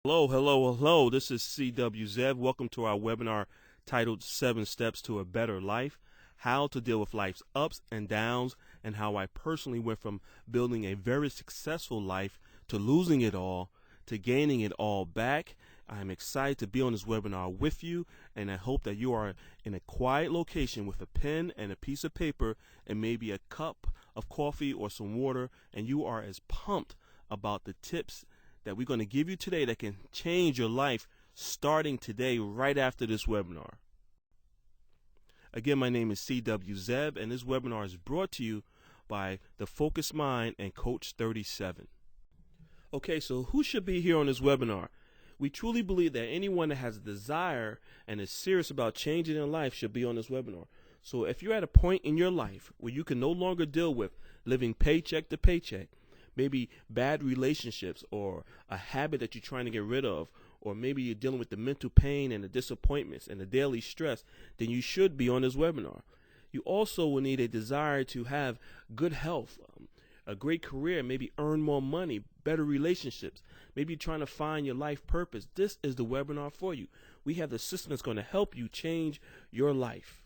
Hello, hello, hello. This is CWZ. Welcome to our webinar titled 7 Steps to a Better Life, How to Deal with Life's Ups and Downs, and how I personally went from building a very successful life to losing it all to gaining it all back. I'm excited to be on this webinar with you, and I hope that you are in a quiet location with a pen and a piece of paper and maybe a cup of coffee or some water, and you are as pumped about the tips that we're going to give you today that can change your life starting today right after this webinar. Again, my name is C.W. Zeb, and this webinar is brought to you by The Focused Mind and Coach 37. Okay, so who should be here on this webinar? We truly believe that anyone that has a desire and is serious about changing their life should be on this webinar. So if you're at a point in your life where you can no longer deal with living paycheck to paycheck, maybe bad relationships or a habit that you're trying to get rid of, or maybe you're dealing with the mental pain and the disappointments and the daily stress, then you should be on this webinar. You also will need a desire to have good health, a great career, maybe earn more money, better relationships. Maybe you're trying to find your life purpose. This is the webinar for you. We have the system that's going to help you change your life.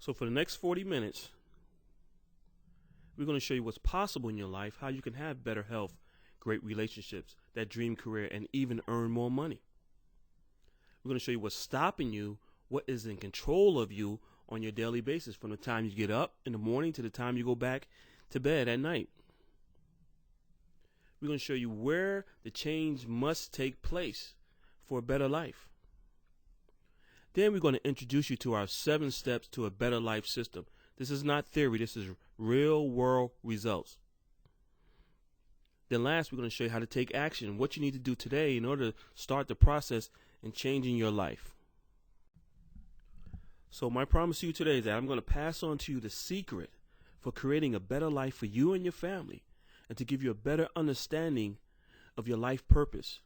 So for the next 40 minutes, we're going to show you what's possible in your life, how you can have better health, great relationships, that dream career, and even earn more money. We're going to show you what's stopping you, what is in control of you on your daily basis from the time you get up in the morning to the time you go back to bed at night. We're going to show you where the change must take place for a better life. Then we're going to introduce you to our 7 steps to a better life system. This is not theory. This is real world results. Then last, we're going to show you how to take action, what you need to do today in order to start the process in changing your life. So my promise to you today is that I'm going to pass on to you the secret for creating a better life for you and your family, and to give you a better understanding of your life purpose.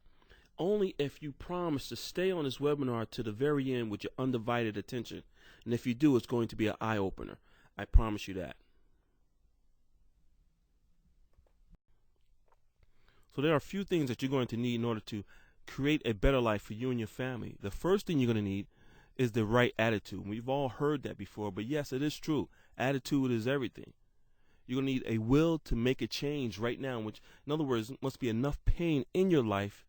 Only if you promise to stay on this webinar to the very end with your undivided attention. And if you do, it's going to be an eye-opener. I promise you that. So there are a few things that you're going to need in order to create a better life for you and your family. The first thing you're going to need is the right attitude. We've all heard that before, but yes, it is true. Attitude is everything. You're going to need a will to make a change right now, which, in other words, must be enough pain in your life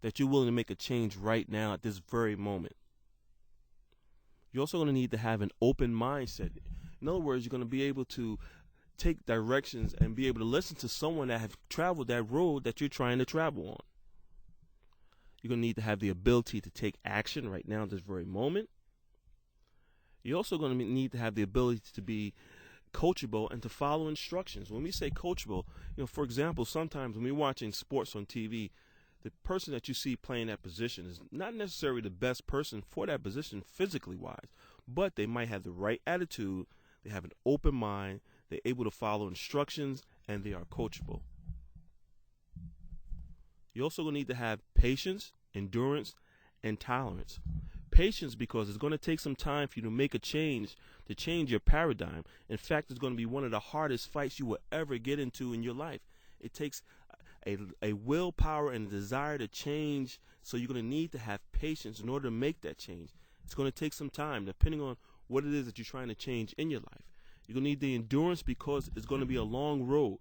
that you're willing to make a change right now at this very moment. You're also going to need to have an open mindset. In other words, you're going to be able to take directions and be able to listen to someone that has traveled that road that you're trying to travel on. You're going to need to have the ability to take action right now at this very moment. You're also going to need to have the ability to be coachable and to follow instructions. When we say coachable, for example, sometimes when we're watching sports on TV, the person that you see playing that position is not necessarily the best person for that position physically wise, but they might have the right attitude, they have an open mind, they're able to follow instructions, and they are coachable. You're also going to need to have patience, endurance, and tolerance. Patience, because it's going to take some time for you to make a change, to change your paradigm. In fact, it's going to be one of the hardest fights you will ever get into in your life. It takes a willpower and a desire to change, so you're going to need to have patience in order to make that change. It's going to take some time, depending on what it is that you're trying to change in your life. You're going to need the endurance because it's going to be a long road.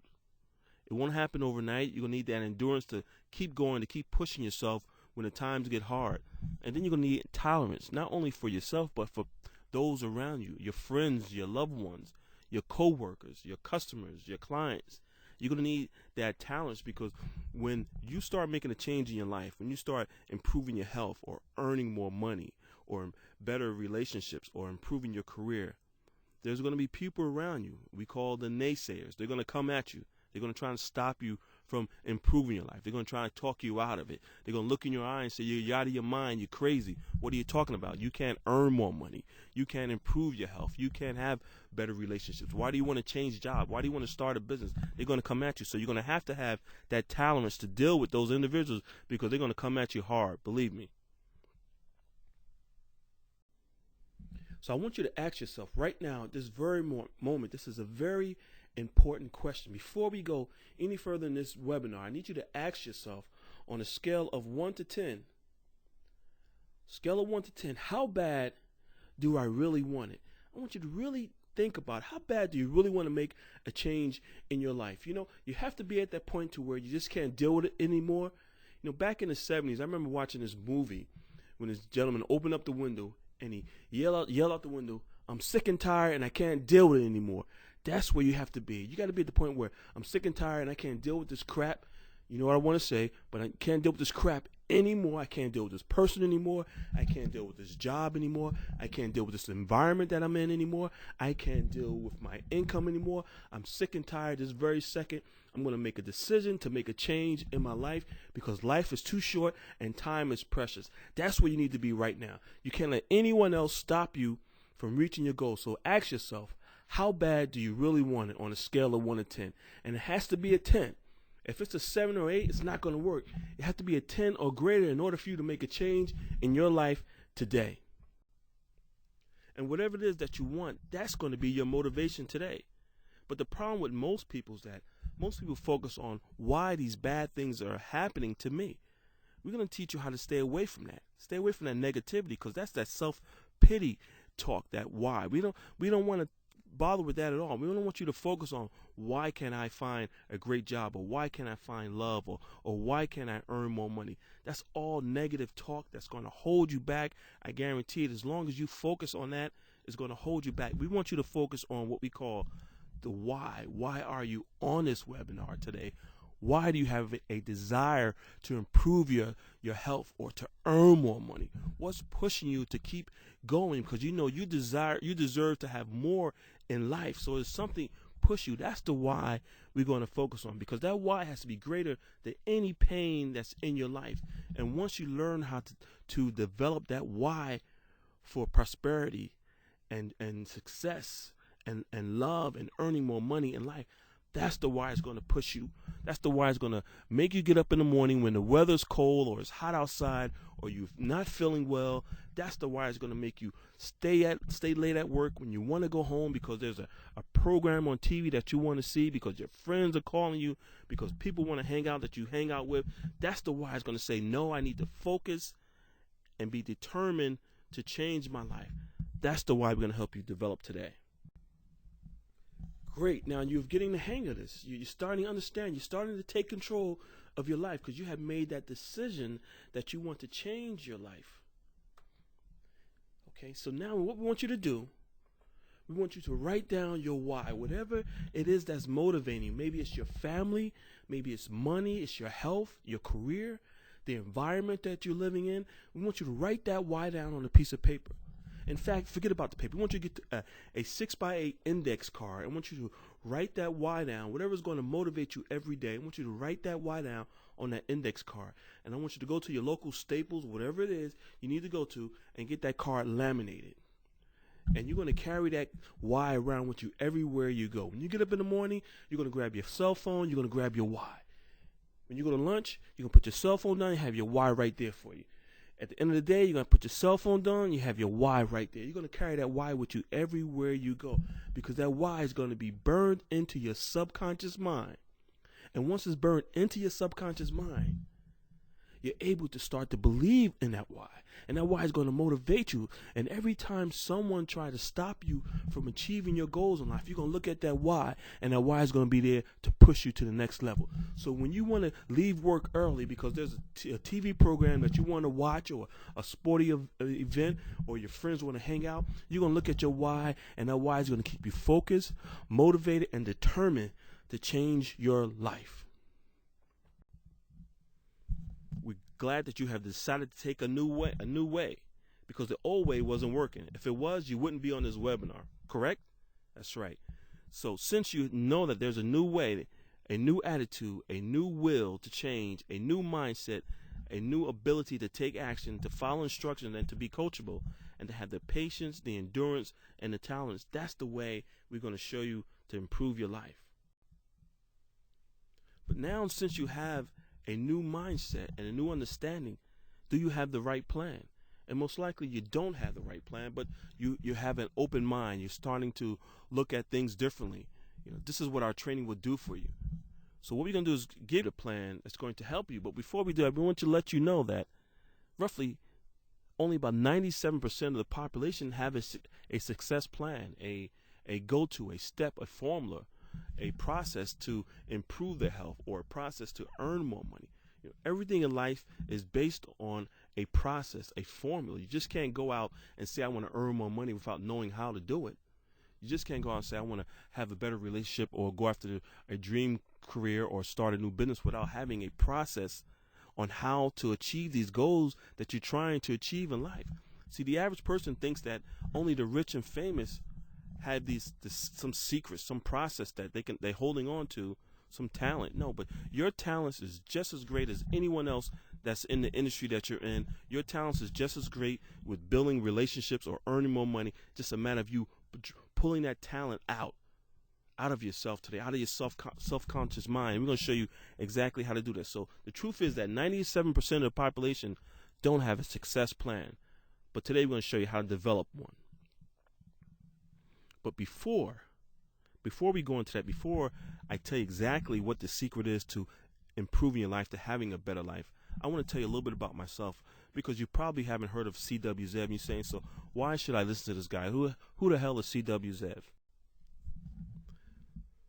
It won't happen overnight. You're going to need that endurance to keep going, to keep pushing yourself when the times get hard. And then you're going to need tolerance, not only for yourself, but for those around you, your friends, your loved ones, your co-workers, your customers, your clients. You're going to need that tolerance, because when you start making a change in your life, when you start improving your health or earning more money or better relationships or improving your career, there's going to be people around you we call the naysayers. They're going to come at you. They're going to try to stop you from improving your life. They're going to try to talk you out of it. They're going to look in your eye and say, you're out of your mind. You're crazy. What are you talking about? You can't earn more money. You can't improve your health. You can't have better relationships. Why do you want to change job? Why do you want to start a business? They're going to come at you. So you're going to have that tolerance to deal with those individuals, because they're going to come at you hard. Believe me. So I want you to ask yourself right now, this very moment, this is a very important question. Before we go any further in this webinar, I need you to ask yourself on a scale of 1 to 10, how bad do I really want it? I want you to really think about how bad do you really want to make a change in your life. You have to be at that point to where you just can't deal with it anymore. Back in the 70s, I remember watching this movie when this gentleman opened up the window and he yelled out the window, "I'm sick and tired and I can't deal with it anymore." That's where you have to be. You got to be at the point where I'm sick and tired and I can't deal with this crap. You know what I want to say, but I can't deal with this crap anymore. I can't deal with this person anymore. I can't deal with this job anymore. I can't deal with this environment that I'm in anymore. I can't deal with my income anymore. I'm sick and tired this very second. I'm going to make a decision to make a change in my life because life is too short and time is precious. That's where you need to be right now. You can't let anyone else stop you from reaching your goal. So ask yourself, how bad do you really want it on a scale of 1 to 10? And it has to be a 10. If it's a 7 or 8, it's not going to work. It has to be a 10 or greater in order for you to make a change in your life today. And whatever it is that you want, that's going to be your motivation today. But the problem with most people is that most people focus on why these bad things are happening to me. We're going to teach you how to stay away from that. Stay away from that negativity because that's that self-pity talk, that why. We don't want to bother with that at all. We don't want you to focus on why can I find a great job, or why can I find love, or why can I earn more money. That's all negative talk that's going to hold you back. I guarantee it. As long as you focus on that, it's going to hold you back. We want you to focus on what we call the why. Why are you on this webinar today? Why do you have a desire to improve your health or to earn more money? What's pushing you to keep going? Because you deserve to have more in life. So it's something push you. That's the why we're going to focus on, because that why has to be greater than any pain that's in your life. And once you learn how to develop that why for prosperity and success and love and earning more money in life, that's the why it's going to push you. That's the why it's going to make you get up in the morning when the weather's cold or it's hot outside or you're not feeling well. That's the why it's going to make you stay late at work when you want to go home because there's a program on TV that you want to see, because your friends are calling you, because people want to hang out that you hang out with. That's the why it's going to say, no, I need to focus and be determined to change my life. That's the why we're going to help you develop today. Great. Now you're getting the hang of this. You're starting to understand. You're starting to take control of your life because you have made that decision that you want to change your life. Okay, so now what we want you to do, we want you to write down your why, whatever it is that's motivating. Maybe it's your family, maybe it's money, it's your health, your career, the environment that you're living in. We want you to write that why down on a piece of paper. In fact, forget about the paper. We want you to get a 6x8 index card. I want you to write that why down, whatever is going to motivate you every day. I want you to write that why down on that index card. And I want you to go to your local Staples, whatever it is you need to go to, and get that card laminated. And you're going to carry that why around with you everywhere you go. When you get up in the morning, you're going to grab your cell phone, you're going to grab your why. When you go to lunch, you're going to put your cell phone down, you have your why right there for you. At the end of the day, you're going to put your cell phone down, you have your why right there. You're going to carry that why with you everywhere you go, because that why is going to be burned into your subconscious mind. And once it's burned into your subconscious mind, you're able to start to believe in that why. And that why is going to motivate you. And every time someone tries to stop you from achieving your goals in life, you're going to look at that why, and that why is going to be there to push you to the next level. So when you want to leave work early because there's a TV program that you want to watch, or a sporting event, or your friends want to hang out, you're going to look at your why, and that why is going to keep you focused, motivated, and determined to change your life. We're glad that you have decided to take a new way, because the old way wasn't working. If it was, you wouldn't be on this webinar, correct? That's right. So since you know that there's a new way, a new attitude, a new will to change, a new mindset, a new ability to take action, to follow instructions, and to be coachable, and to have the patience, the endurance, and the talents, that's the way we're going to show you to improve your life. But now, since you have a new mindset and a new understanding, do you have the right plan? And most likely you don't have the right plan, but you have an open mind. You're starting to look at things differently. This is what our training will do for you. So what we're going to do is give you a plan that's going to help you. But before we do that, we want to let you know that roughly only about 97% of the population have a success plan, a go-to, a step, a formula, a process to improve their health, or a process to earn more money. Everything in life is based on a process, a formula. You just can't go out and say, I want to earn more money without knowing how to do it. You just can't go out and say, I want to have a better relationship or go after a dream career or start a new business without having a process on how to achieve these goals that you're trying to achieve in life. See, the average person thinks that only the rich and famous have some secrets, some process that they're holding on to, some talent. No, but your talents is just as great as anyone else that's in the industry that you're in. Your talents is just as great with building relationships or earning more money. Just a matter of you pulling that talent out of yourself today, out of your self-conscious mind. We're going to show you exactly how to do this. So the truth is that 97% of the population don't have a success plan. But today we're going to show you how to develop one. But before we go into that, before I tell you exactly what the secret is to improving your life, to having a better life, I want to tell you a little bit about myself, because you probably haven't heard of C.W. Zev. And you're saying, so why should I listen to this guy? Who the hell is C.W. Zev?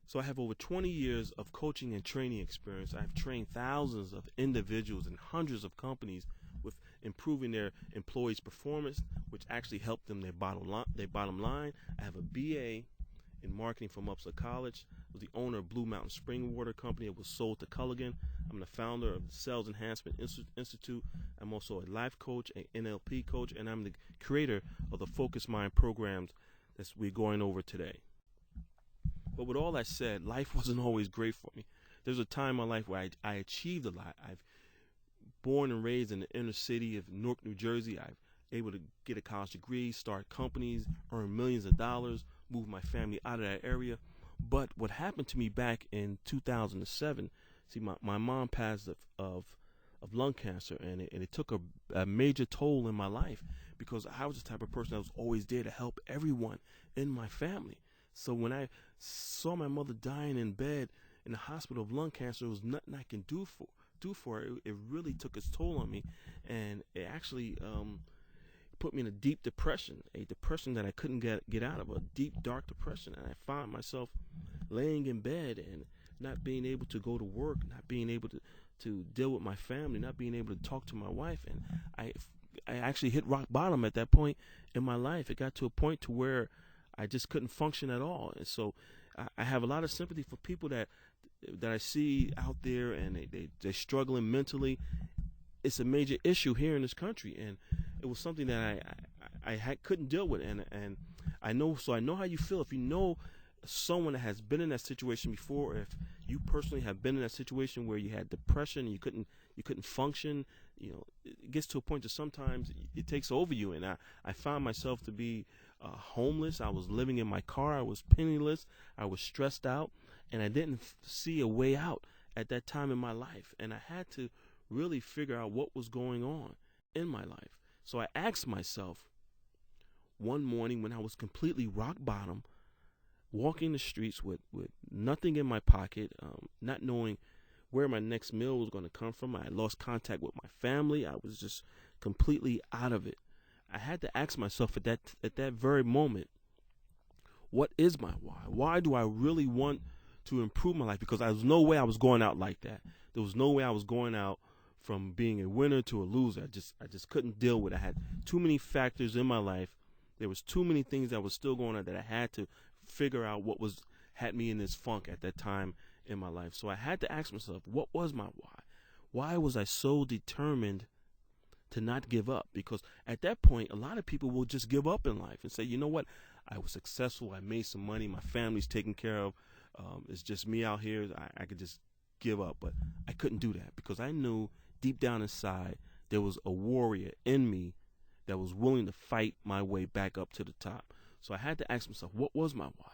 So I have over 20 years of coaching and training experience. I've trained thousands of individuals and hundreds of companies with improving their employees' performance, which actually helped them their bottom line. I have a BA in marketing from Upsala College. I was the owner of Blue Mountain Spring Water Company. It was sold to Culligan. I'm the founder of the Sales Enhancement Institute. I'm also a life coach, an NLP coach, and I'm the creator of the Focus Mind programs that we're going over today. But with all that said, life wasn't always great for me. There's a time in my life where I achieved a lot. I've born and raised in the inner city of Newark, New Jersey. I've able to get a college degree, start companies, earn millions of dollars, move my family out of that area. But what happened to me back in 2007, see, my mom passed of lung cancer, and it took a major toll in my life, because I was the type of person that was always there to help everyone in my family. So when I saw my mother dying in bed in the hospital of lung cancer, there was nothing I can do for her. It really took its toll on me, and it actually put me in a deep depression, a depression that I couldn't get out of, a deep, dark depression. And I found myself laying in bed and not being able to go to work, not being able to deal with my family, not being able to talk to my wife. And I actually hit rock bottom at that point in my life. It got to a point to where I just couldn't function at all. And so I have a lot of sympathy for people that I see out there, and they're struggling mentally. It's a major issue here in this country, and it was something that I couldn't deal with. And I know how you feel. If you know someone that has been in that situation before, or if you personally have been in that situation where you had depression, you couldn't function, it gets to a point that sometimes it takes over you. And I found myself to be homeless. I was living in my car. I was penniless. I was stressed out, and I didn't see a way out at that time in my life. And I had to really figure out what was going on in my life. So I asked myself one morning, when I was completely rock bottom, walking the streets with nothing in my pocket, not knowing where my next meal was going to come from. I lost contact with my family. I was just completely out of it. I had to ask myself at that very moment, what is my why? Why do I really want to improve my life? Because there was no way I was going out like that. There was no way I was going out from being a winner to a loser. I just couldn't deal with it. I had too many factors in my life. There was too many things that was still going on that I had to figure out what had me in this funk at that time in my life. So I had to ask myself, what was my why? Why was I so determined to not give up? Because at that point, a lot of people will just give up in life and say, you know what? I was successful. I made some money. My family's taken care of. It's just me out here. I could just give up. But I couldn't do that, because I knew deep down inside there was a warrior in me that was willing to fight my way back up to the top. So I had to ask myself, what was my why?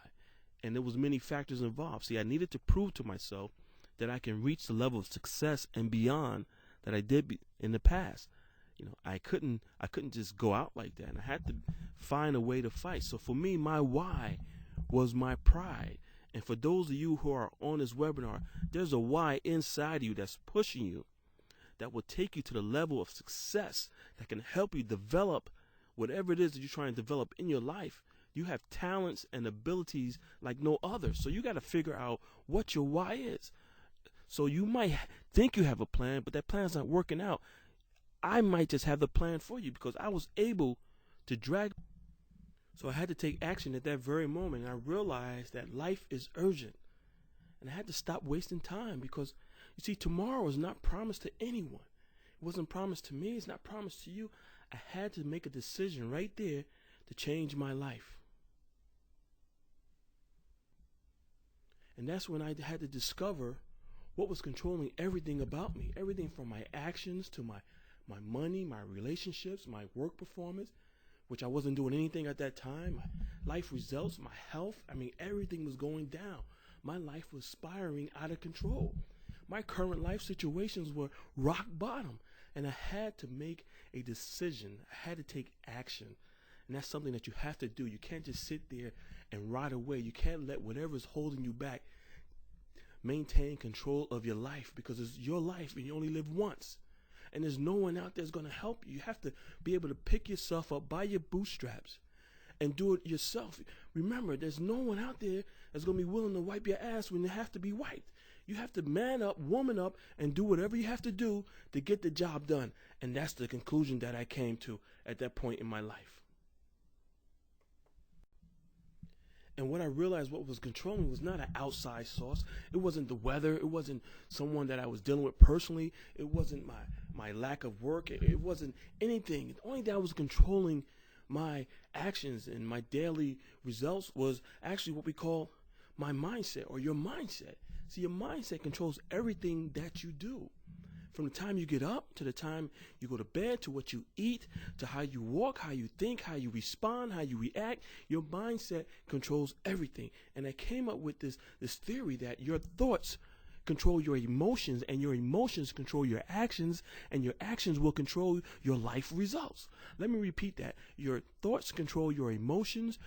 And there was many factors involved. See, I needed to prove to myself that I can reach the level of success and beyond that I did in the past. I couldn't just go out like that, and I had to find a way to fight. So for me, my why was my pride. And for those of you who are on this webinar, there's a why inside of you that's pushing you, that will take you to the level of success, that can help you develop whatever it is that you're trying to develop in your life. You have talents and abilities like no other. So you got to figure out what your why is. So you might think you have a plan, but that plan's not working out. I might just have the plan for you because I was able to drag. So I had to take action at that very moment. And I realized that life is urgent. And I had to stop wasting time because, you see, tomorrow is not promised to anyone. It wasn't promised to me. It's not promised to you. I had to make a decision right there to change my life. And that's when I had to discover what was controlling everything about me, everything from my actions to my money, my relationships, my work performance, which I wasn't doing anything at that time, my life results, my health. I mean, everything was going down. My life was spiraling out of control. My current life situations were rock bottom, and I had to make a decision. I had to take action, and that's something that you have to do. You can't just sit there and ride away. You can't let whatever's holding you back maintain control of your life, because it's your life and you only live once. And there's no one out there that's going to help you. You have to be able to pick yourself up by your bootstraps and do it yourself. Remember, there's no one out there that's going to be willing to wipe your ass when you have to be wiped. You have to man up, woman up, and do whatever you have to do to get the job done. And that's the conclusion that I came to at that point in my life. And what I realized, what was controlling was not an outside source. It wasn't the weather. It wasn't someone that I was dealing with personally. It wasn't my lack of work. It wasn't anything. The only thing that was controlling my actions and my daily results was actually what we call my mindset, or your mindset. See, your mindset controls everything that you do. From the time you get up to the time you go to bed, to what you eat, to how you walk, how you think, how you respond, how you react, your mindset controls everything. And I came up with this theory that your thoughts control your emotions, and your emotions control your actions, and your actions will control your life results. Let me repeat that. Your thoughts control your emotions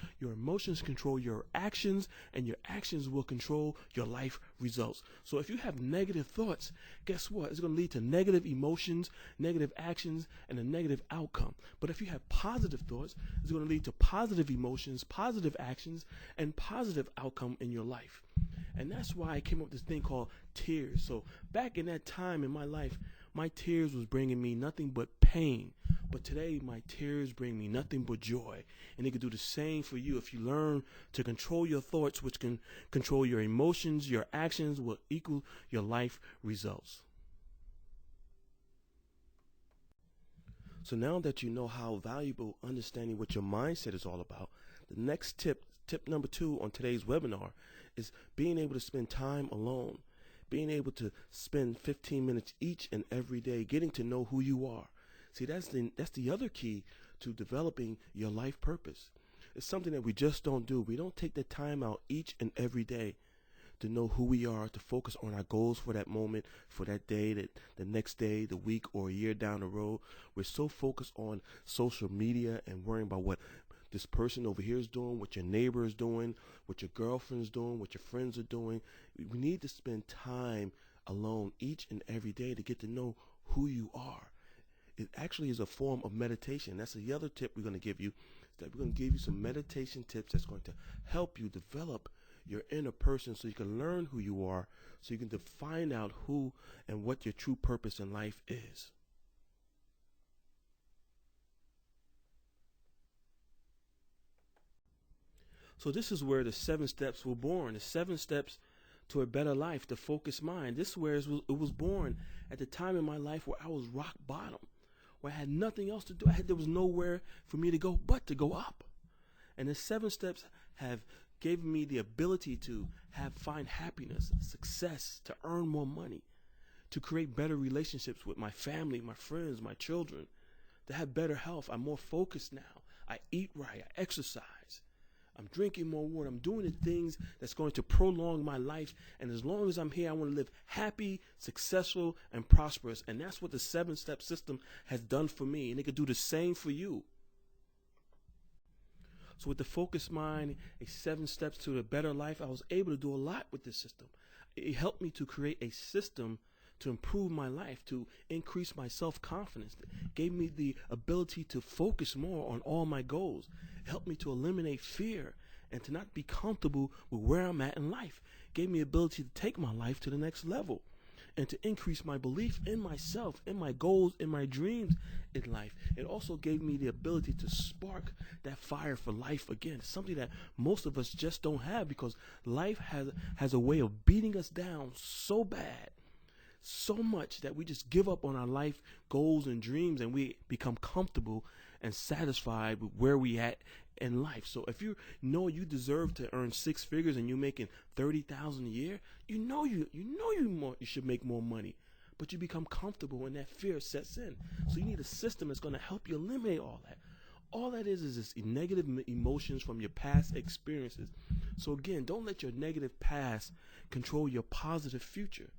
control your actions, and your actions will control your life results. So if you have negative thoughts, guess what? It's going to lead to negative emotions, negative actions, and a negative outcome. But if you have positive thoughts, it's going to lead to positive emotions, positive actions, and positive outcome in your life. And that's why I came up with this thing called tears. So back in that time in my life, my tears was bringing me nothing but pain. But today, my tears bring me nothing but joy. And it can do the same for you if you learn to control your thoughts, which can control your emotions. Your actions will equal your life results. So now that you know how valuable understanding what your mindset is all about, the next tip number 2 on today's webinar is being able to spend time alone, being able to spend 15 minutes each and every day getting to know who you are. See, that's the other key to developing your life purpose. It's something that we just don't do. We don't take the time out each and every day to know who we are, to focus on our goals for that moment, for that day, the next day, the week, or a year down the road. We're so focused on social media and worrying about what this person over here is doing, what your neighbor is doing, what your girlfriend's doing, what your friends are doing. We need to spend time alone each and every day to get to know who you are. It actually is a form of meditation. That's the other tip we're going to give you. That we're going to give you some meditation tips that's going to help you develop your inner person so you can learn who you are, so you can find out who and what your true purpose in life is. So this is where the 7 steps were born, the 7 steps to a better life, the focused mind. This is where it was born at the time in my life where I was rock bottom, where I had nothing else to do. There was nowhere for me to go but to go up. And the 7 steps have given me the ability to find happiness, success, to earn more money, to create better relationships with my family, my friends, my children, to have better health. I'm more focused now. I eat right. I exercise. I'm drinking more water. I'm doing the things that's going to prolong my life. And as long as I'm here, I want to live happy, successful, and prosperous. And that's what the 7-step system has done for me. And it could do the same for you. So with the focused mind, a 7 steps to a better life, I was able to do a lot with this system. It helped me to create a system to improve my life, to increase my self-confidence. It gave me the ability to focus more on all my goals. It helped me to eliminate fear and to not be comfortable with where I'm at in life. It gave me the ability to take my life to the next level and to increase my belief in myself, in my goals, in my dreams in life. It also gave me the ability to spark that fire for life again, something that most of us just don't have, because life has a way of beating us down so bad, so much, that we just give up on our life goals and dreams, and we become comfortable and satisfied with where we at in life. So if you know you deserve to earn 6 figures and you're making $30,000 a year, you should make more money, but you become comfortable and that fear sets in. So you need a system that's going to help you eliminate all that. All that is this negative emotions from your past experiences. So again, don't let your negative past control your positive future.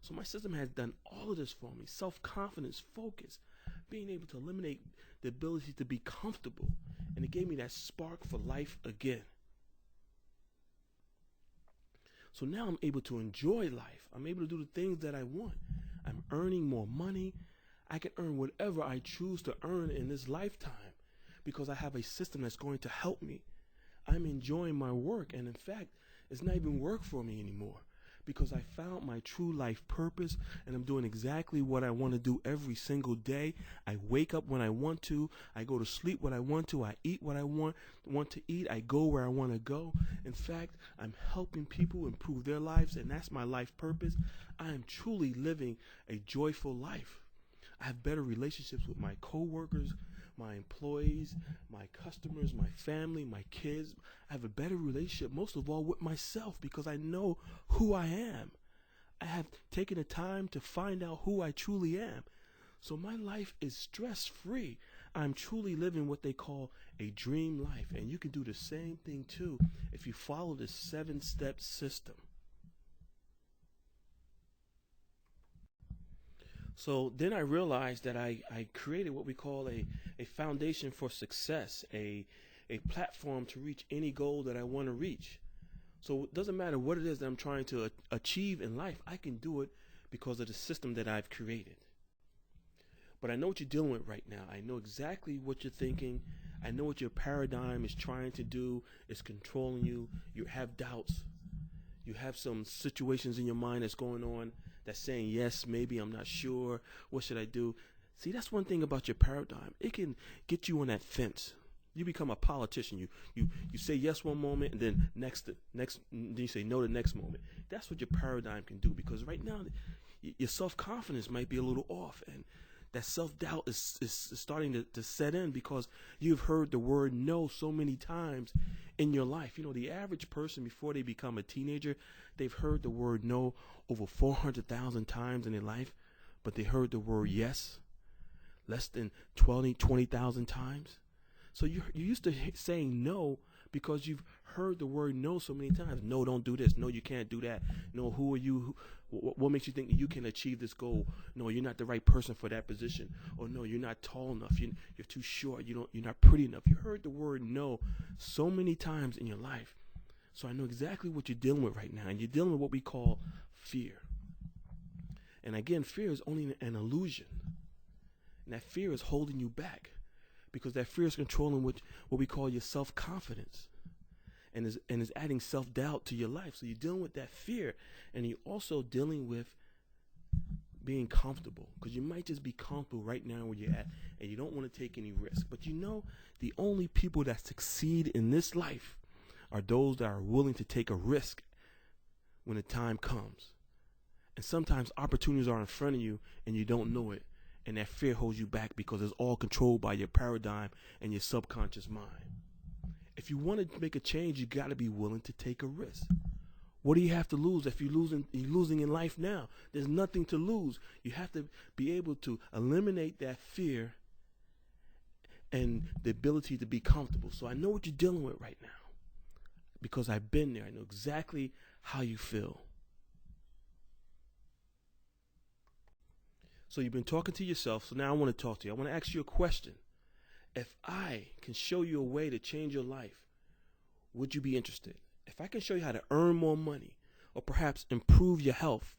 So my system has done all of this for me. Self-confidence, focus, being able to eliminate the ability to be comfortable. And it gave me that spark for life again. So now I'm able to enjoy life. I'm able to do the things that I want. I'm earning more money. I can earn whatever I choose to earn in this lifetime because I have a system that's going to help me. I'm enjoying my work, and in fact, it's not even work for me anymore, because I found my true life purpose, and I'm doing exactly what I want to do every single day. I wake up when I want to. I go to sleep when I want to. I eat what I want to eat. I go where I want to go. In fact, I'm helping people improve their lives, and that's my life purpose. I am truly living a joyful life. I have better relationships with my coworkers, my employees, my customers, my family, my kids. I have a better relationship, most of all, with myself, because I know who I am. I have taken the time to find out who I truly am. So my life is stress-free. I'm truly living what they call a dream life. And you can do the same thing too if you follow this 7-step system. So then I realized that I created what we call a foundation for success, a platform to reach any goal that I want to reach. So it doesn't matter what it is that I'm trying to achieve in life. I can do it because of the system that I've created. But I know what you're dealing with right now. I know exactly what you're thinking. I know what your paradigm is trying to do. It's controlling you. You have doubts. You have some situations in your mind that's going on that's saying, yes, maybe, I'm not sure. What should I do? See, that's one thing about your paradigm. It can get you on that fence. You become a politician. You say yes one moment, and then then you say no the next moment. That's what your paradigm can do, because right now your self-confidence might be a little off, and that self-doubt is starting to set in because you've heard the word no so many times in your life. You know, the average person, before they become a teenager, they've heard the word no over 400,000 times in their life, but they heard the word yes less than 20,000 times. So you're used to saying no because you've heard the word no so many times. No, don't do this. No, you can't do that. No, who are you? What makes you think that you can achieve this goal? No, you're not the right person for that position. Or no, you're not tall enough. You're too short. You're not pretty enough. You heard the word no so many times in your life. So I know exactly what you're dealing with right now. And you're dealing with what we call fear. And again, fear is only an illusion. And that fear is holding you back, because that fear is controlling what we call your self-confidence, and is adding self-doubt to your life. So you're dealing with that fear, and you're also dealing with being comfortable, because you might just be comfortable right now where you're at, and you don't want to take any risk. But you know, the only people that succeed in this life are those that are willing to take a risk when the time comes. And sometimes opportunities are in front of you, and you don't know it. And that fear holds you back because it's all controlled by your paradigm and your subconscious mind. If you want to make a change, you got to be willing to take a risk. What do you have to lose if you're losing in life now? There's nothing to lose. You have to be able to eliminate that fear and the ability to be comfortable. So I know what you're dealing with right now. because I've been there. I know exactly how you feel. So you've been talking to yourself, so now I want to talk to you. I want to ask you a question. If I can show you a way to change your life, would you be interested? If I can show you how to earn more money, or perhaps improve your health,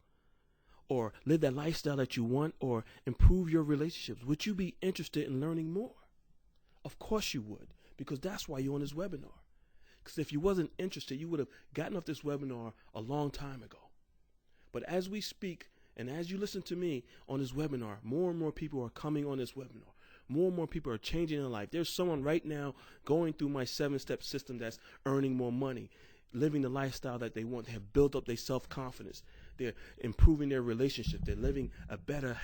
or live that lifestyle that you want, or improve your relationships, would you be interested in learning more? Of course you would, because that's why you're on this webinar. Because if you wasn't interested, you would have gotten off this webinar a long time ago. But as we speak, and as you listen to me on this webinar, more and more people are coming on this webinar. More and more people are changing their life. There's someone right now going through my 7-step system that's earning more money, living the lifestyle that they want. They have built up their self-confidence. They're improving their relationship. They're living a better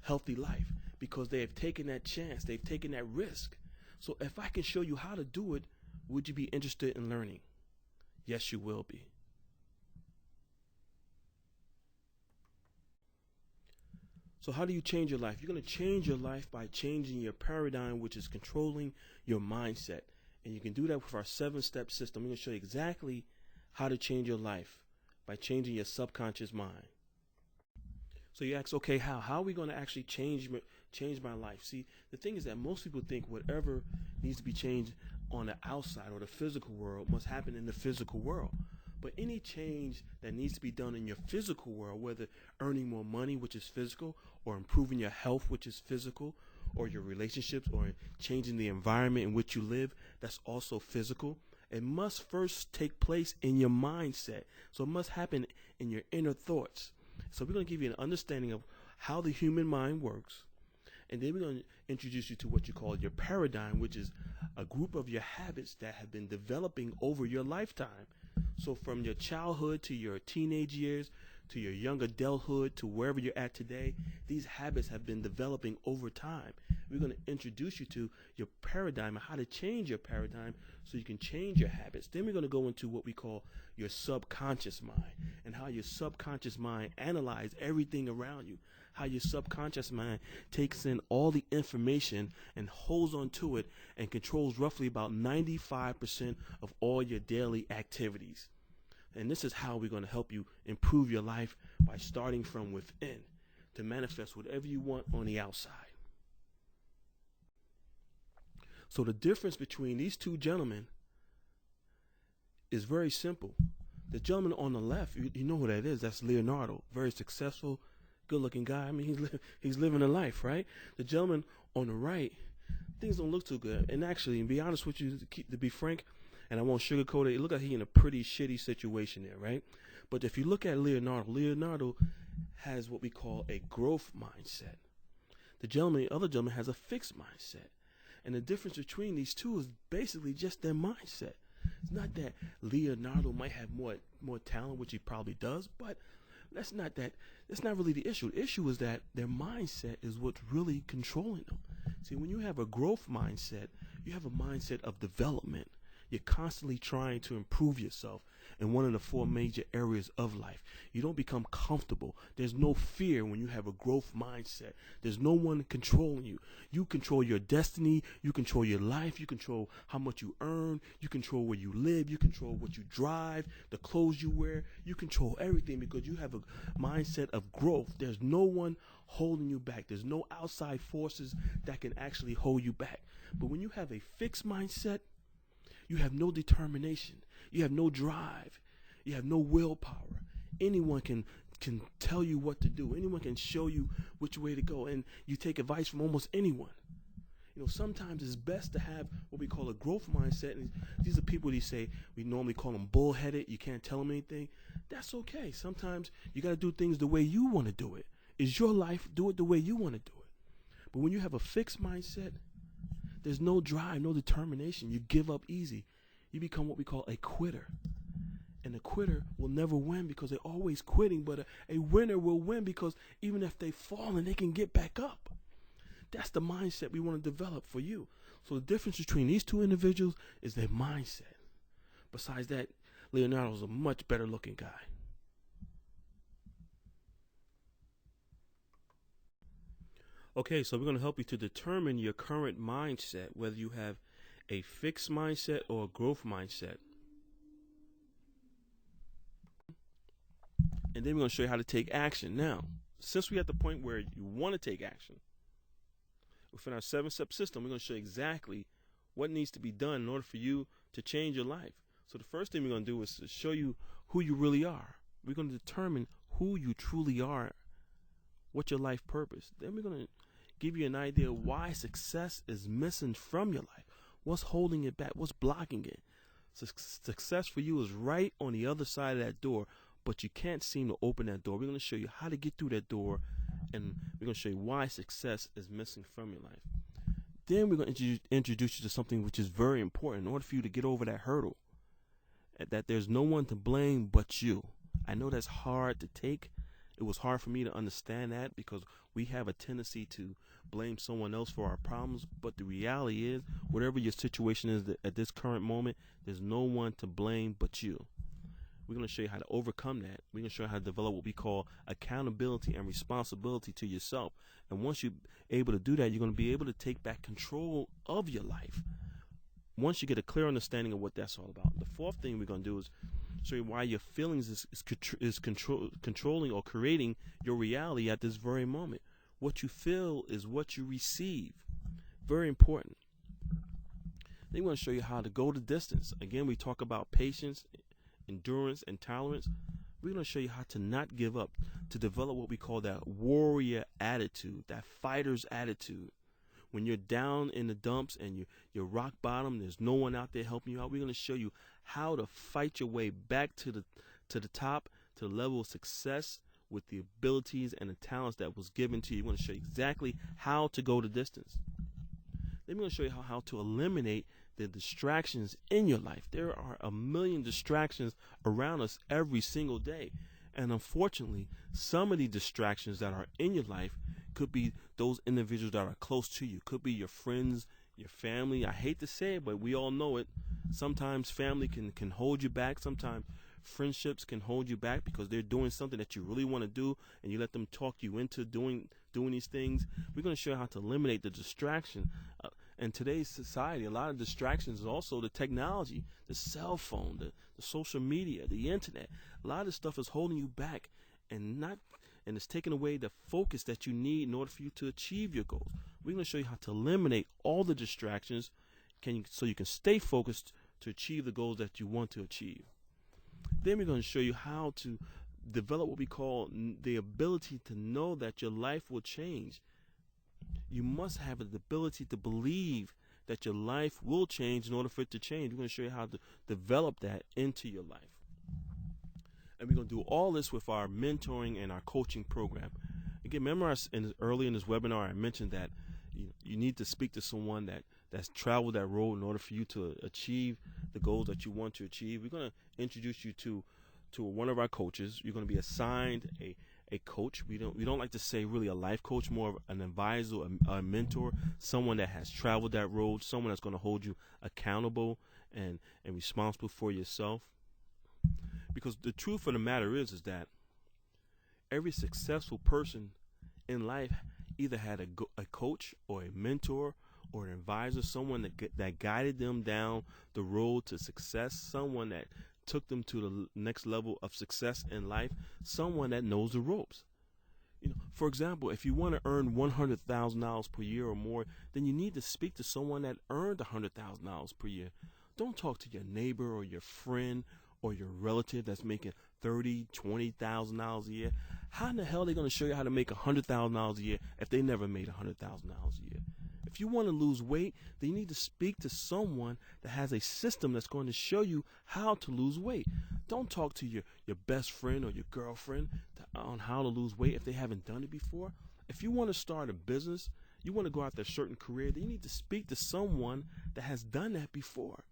healthy life because they have taken that chance. They've taken that risk. So if I can show you how to do it, would you be interested in learning? Yes, you will be. So how do you change your life? You're going to change your life by changing your paradigm, which is controlling your mindset. And you can do that with our 7-step system. I'm going to show you exactly how to change your life by changing your subconscious mind. So you ask, okay, how? How are we going to actually change my life? See, the thing is that most people think whatever needs to be changed on the outside or the physical world must happen in the physical world. But any change that needs to be done in your physical world, whether earning more money, which is physical, or improving your health, which is physical, or your relationships, or changing the environment in which you live, that's also physical. It must first take place in your mindset. So it must happen in your inner thoughts. So we're going to give you an understanding of how the human mind works. And then we're going to introduce you to what you call your paradigm, which is a group of your habits that have been developing over your lifetime. So from your childhood to your teenage years, to your young adulthood, to wherever you're at today, these habits have been developing over time. We're going to introduce you to your paradigm and how to change your paradigm so you can change your habits. Then we're going to go into what we call your subconscious mind and how your subconscious mind analyzes everything around you, how your subconscious mind takes in all the information and holds on to it and controls roughly about 95% of all your daily activities. And this is how we're going to help you improve your life by starting from within to manifest whatever you want on the outside. So the difference between these two gentlemen is very simple. The gentleman on the left, you know who that is. That's Leonardo, very successful, good-looking guy. I mean, he's living a life, right? The gentleman on the right, things don't look too good. And actually, to be honest with you, to be frank, and I won't sugarcoat it, look like he's in a pretty shitty situation there, right? But if you look at Leonardo has what we call a growth mindset. The other gentleman has a fixed mindset. And the difference between these two is basically just their mindset. It's not that Leonardo might have more talent, which he probably does, but that's not really the issue. The issue is that their mindset is what's really controlling them. See, when you have a growth mindset, you have a mindset of development. You're constantly trying to improve yourself in one of the 4 major areas of life. You don't become comfortable. There's no fear when you have a growth mindset. There's no one controlling you. You control your destiny. You control your life. You control how much you earn. You control where you live. You control what you drive, the clothes you wear. You control everything because you have a mindset of growth. There's no one holding you back. There's no outside forces that can actually hold you back. But when you have a fixed mindset, you have no determination. You have no drive. You have no willpower. Anyone can tell you what to do. Anyone can show you which way to go. And you take advice from almost anyone. You know, sometimes it's best to have what we call a growth mindset. And these are people who say, we normally call them bullheaded. You can't tell them anything. That's okay. Sometimes you got to do things the way you want to do it. It's your life. Do it the way you want to do it. But when you have a fixed mindset, there's no drive, no determination. You give up easy. You become what we call a quitter. And a quitter will never win because they're always quitting. But a winner will win because even if they fall and they can get back up. That's the mindset we want to develop for you. So the difference between these two individuals is their mindset. Besides that, Leonardo's a much better looking guy. Okay, so we're going to help you to determine your current mindset, whether you have a fixed mindset or a growth mindset. And then we're going to show you how to take action. Now, since we're at the point where you want to take action, within our 7-step system, we're going to show you exactly what needs to be done in order for you to change your life. So the first thing we're going to do is to show you who you really are. We're going to determine who you truly are, what's your life purpose. Then we're going to give you an idea of why success is missing from your life. What's holding it back? What's blocking it? Success for you is right on the other side of that door, but you can't seem to open that door. We're going to show you how to get through that door, and we're going to show you why success is missing from your life. Then we're going to introduce you to something which is very important in order for you to get over that hurdle, that there's no one to blame but you. I know that's hard to take. It was hard for me to understand that because we have a tendency to blame someone else for our problems. But the reality is, whatever your situation is at this current moment, there's no one to blame but you. We're going to show you how to overcome that. We're going to show you how to develop what we call accountability and responsibility to yourself. And once you're able to do that, you're going to be able to take back control of your life. Once you get a clear understanding of what that's all about. The fourth thing we're going to do is show you why your feelings is controlling or creating your reality at this very moment. What you feel is what you receive. Very important. Then we're going to show you how to go the distance. Again, we talk about patience, endurance, and tolerance. We're going to show you how to not give up, to develop what we call that warrior attitude, that fighter's attitude. When you're down in the dumps and you're rock bottom, there's no one out there helping you out. We're going to show you how to fight your way back to the top, to the level of success with the abilities and the talents that was given to you. We're going to show you exactly how to go the distance. Then we're going to show you how to eliminate the distractions in your life. There are a million distractions around us every single day. And unfortunately, some of the distractions that are in your life could be those individuals that are close to you. Could be your friends, your family. I hate to say it, but we all know it. Sometimes family can hold you back. Sometimes friendships can hold you back because they're doing something that you really want to do, and you let them talk you into doing these things. We're going to show you how to eliminate the distraction. In today's society, a lot of distractions is also the technology, the cell phone, the social media, the internet. A lot of this stuff is holding you back and it's taking away the focus that you need in order for you to achieve your goals. We're going to show you how to eliminate all the distractions so you can stay focused to achieve the goals that you want to achieve. Then we're going to show you how to develop what we call the ability to know that your life will change. You must have the ability to believe that your life will change in order for it to change. We're going to show you how to develop that into your life. And we're going to do all this with our mentoring and our coaching program. Again, remember early in this webinar, I mentioned that you need to speak to someone that's traveled that road in order for you to achieve the goals that you want to achieve. We're going to introduce you to one of our coaches. You're going to be assigned a coach. We don't like to say really a life coach, more of an advisor, a mentor, someone that has traveled that road, someone that's going to hold you accountable and responsible for yourself. Because the truth of the matter is that every successful person in life either had a coach or a mentor or an advisor, someone that guided them down the road to success, someone that took them to the next level of success in life, someone that knows the ropes. For example, if you want to earn $100,000 per year or more, then you need to speak to someone that earned $100,000 per year. Don't talk to your neighbor or your friend or your relative that's making $30,000, $20,000 a year. How in the hell are they going to show you how to make $100,000 a year if they never made $100,000 a year? If you want to lose weight, then you need to speak to someone that has a system that's going to show you how to lose weight. Don't talk to your best friend or your girlfriend on how to lose weight if they haven't done it before. If you want to start a business, you want to go after a certain career, then you need to speak to someone that has done that before.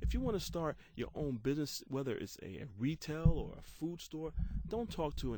If you want to start your own business, whether it's a retail or a food store, don't talk to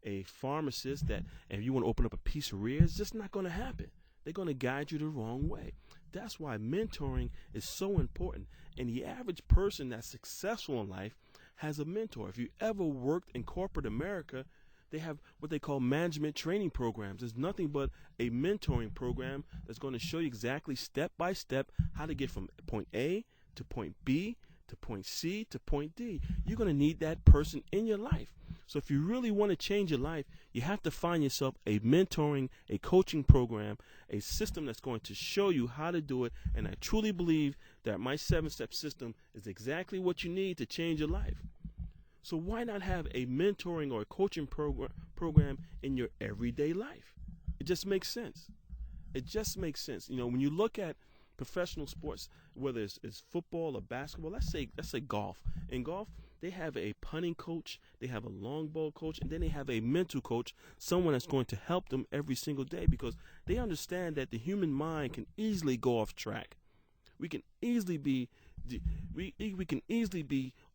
a pharmacist that if you want to open up a pizzeria, it's just not going to happen. They're going to guide you the wrong way. That's why mentoring is so important. And the average person that's successful in life has a mentor. If you ever worked in corporate America, they have what they call management training programs. It's nothing but a mentoring program that's going to show you exactly step by step how to get from point A to point B to point C to point D. You're going to need that person in your life. So if you really want to change your life, you have to find yourself a mentoring, a coaching program, a system that's going to show you how to do it. And I truly believe that my 7-step system is exactly what you need to change your life. So why not have a mentoring or a coaching program in your everyday life? It just makes sense. It just makes sense. You know, when you look at professional sports, whether it's football or basketball, let's say golf. In golf, they have a punting coach, they have a long ball coach, and then they have a mental coach, someone that's going to help them every single day, because they understand that the human mind can easily go off track. We can easily be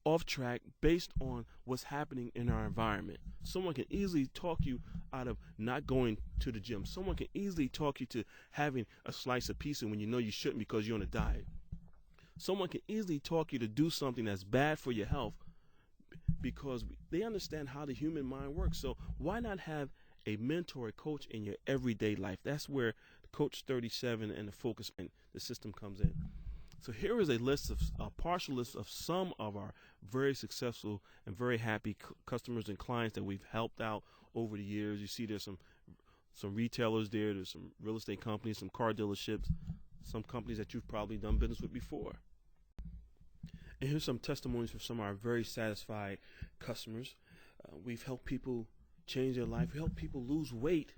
off track based on what's happening in our environment. Someone can easily talk you out of not going to the gym. Someone can easily talk you to having a slice of pizza when you know you shouldn't because you're on a diet. Someone can easily talk you to do something that's bad for your health because they understand how the human mind works. So why not have a mentor, a coach in your everyday life? That's where Coach 37 and the focus and the system comes in. So here is a partial list of some of our very successful and very happy customers and clients that we've helped out over the years. You see there's some retailers there, there's some real estate companies, some car dealerships, some companies that you've probably done business with before. And here's some testimonies from some of our very satisfied customers. We've helped people change their life. We help people lose weight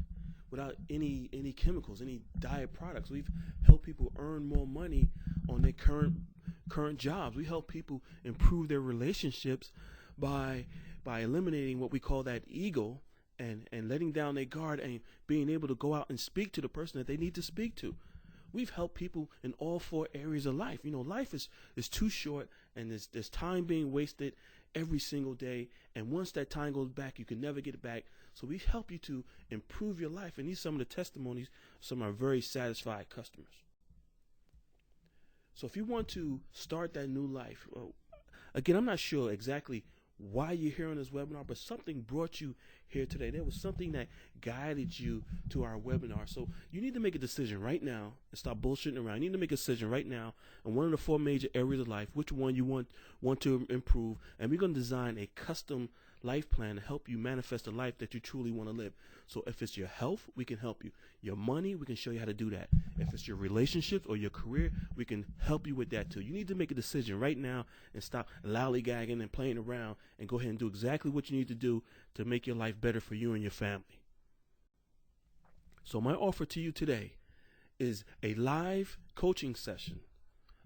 without any chemicals, any diet products. We've helped people earn more money on their current jobs. We help people improve their relationships by eliminating what we call that ego and letting down their guard and being able to go out and speak to the person that they need to speak to. We've helped people in all 4 areas of life. You know, life is too short, and there's time being wasted every single day. And once that time goes back, you can never get it back. So we help you to improve your life. And these are some of the testimonies of some of our very satisfied customers. So if you want to start that new life, again, I'm not sure exactly why you're here on this webinar, but something brought you here today. There was something that guided you to our webinar. So you need to make a decision right now and stop bullshitting around. You need to make a decision right now on one of the 4 major areas of life, which one you want to improve. And we're going to design a custom life plan to help you manifest the life that you truly want to live. So if it's your health, we can help you. Your money, we can show you how to do that. If it's your relationships or your career, we can help you with that too. You need to make a decision right now and stop lollygagging and playing around and go ahead and do exactly what you need to do to make your life better for you and your family. So my offer to you today is a live coaching session,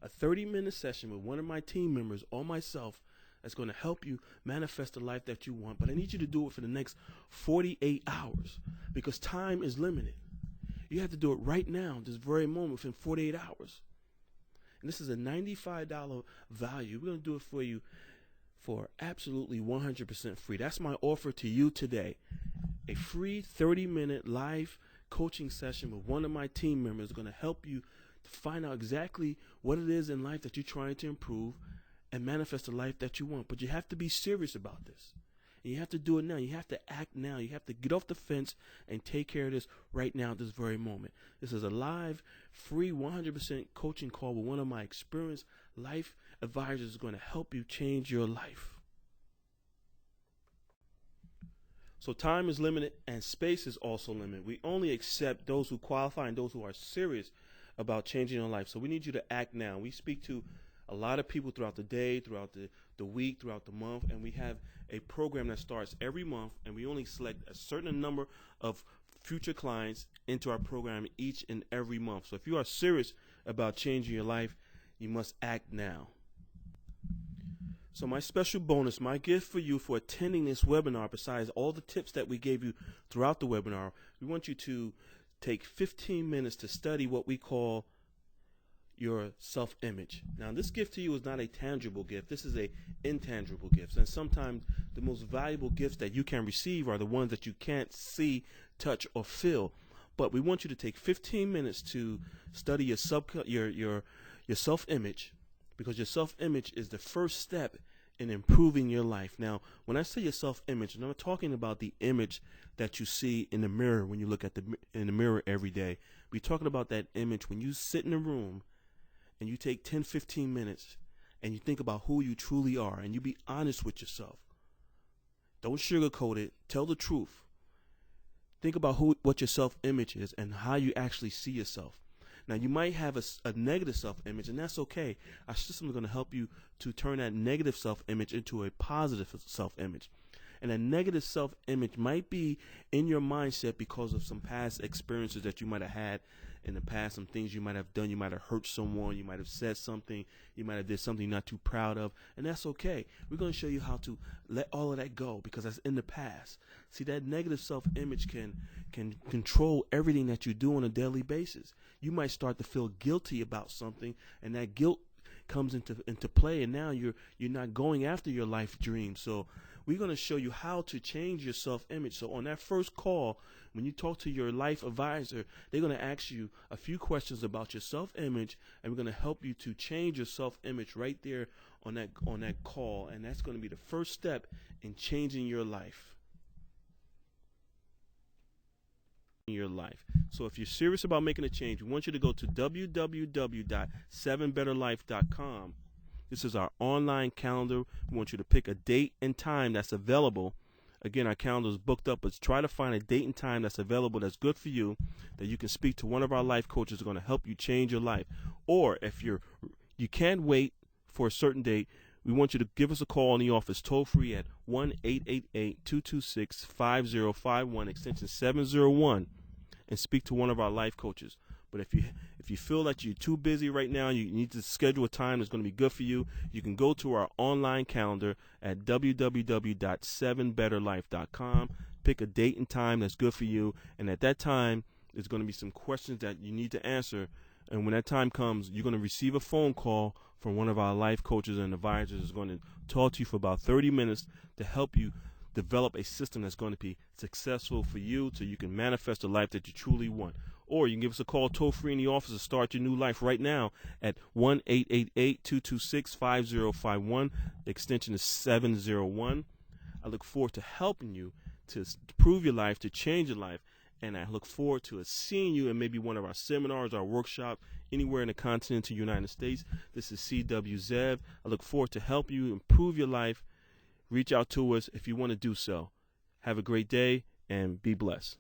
a 30-minute session with one of my team members or myself that's going to help you manifest the life that you want. But I need you to do it for the next 48 hours because time is limited. You have to do it right now, this very moment, within 48 hours. And this is a $95 value. We're going to do it for you for absolutely 100% free. That's my offer to you today. A free 30-minute live coaching session with one of my team members is going to help you to find out exactly what it is in life that you're trying to improve and manifest the life that you want. But you have to be serious about this. And you have to do it now. You have to act now. You have to get off the fence and take care of this right now, this very moment. This is a live, free, 100% coaching call with one of my experienced life advisors who's going to help you change your life. So time is limited and space is also limited. We only accept those who qualify and those who are serious about changing their life. So we need you to act now. We speak to a lot of people throughout the day, throughout the week, throughout the month, and we have a program that starts every month, and we only select a certain number of future clients into our program each and every month. So if you are serious about changing your life, you must act now. So my special bonus, my gift for you for attending this webinar, besides all the tips that we gave you throughout the webinar, we want you to take 15 minutes to study what we call your self-image. Now, this gift to you is not a tangible gift. This is a intangible gift. And sometimes the most valuable gifts that you can receive are the ones that you can't see, touch, or feel. But we want you to take 15 minutes to study your self-image, because your self-image is the first step in improving your life. Now, when I say your self-image, I'm not talking about the image that you see in the mirror when you look at in the mirror every day. We're talking about that image when you sit in a room and you take 10, 15 minutes and you think about who you truly are and you be honest with yourself. Don't sugarcoat it. Tell the truth. Think about what your self-image is and how you actually see yourself. Now, you might have a negative self-image, and that's okay. Our system is going to help you to turn that negative self-image into a positive self-image. And a negative self-image might be in your mindset because of some past experiences that you might have had in the past, some things you might have done. You might have hurt someone. You might have said something. You might have did something you're not too proud of, and that's okay. We're going to show you how to let all of that go because that's in the past. See, that negative self-image can control everything that you do on a daily basis. You might start to feel guilty about something, and that guilt comes into play, and now you're not going after your life dreams. So we're going to show you how to change your self-image. So on that first call, when you talk to your life advisor, they're going to ask you a few questions about your self-image, and we're going to help you to change your self-image right there on that call, and that's going to be the first step in changing your life. So if you're serious about making a change, we want you to go to www.7betterlife.com. This is our online calendar. We want you to pick a date and time that's available. Again, our calendar is booked up, but try to find a date and time that's available that's good for you, that you can speak to one of our life coaches who are going to help you change your life. Or if you can't wait for a certain date, we want you to give us a call in the office toll free at 1-888-226-5051, extension 701, and speak to one of our life coaches. But if you feel that you're too busy right now, you need to schedule a time that's going to be good for you, you can go to our online calendar at www.7betterlife.com, pick a date and time that's good for you, and at that time, there's going to be some questions that you need to answer. And when that time comes, you're going to receive a phone call from one of our life coaches and advisors who's going to talk to you for about 30 minutes to help you develop a system that's going to be successful for you so you can manifest the life that you truly want. Or you can give us a call toll-free in the office to start your new life right now at 1-888-226-5051. The extension is 701. I look forward to helping you to improve your life, to change your life. And I look forward to seeing you in maybe one of our seminars, our workshops, anywhere in the continental United States. This is C.W. Zev. I look forward to help you improve your life. Reach out to us if you want to do so. Have a great day and be blessed.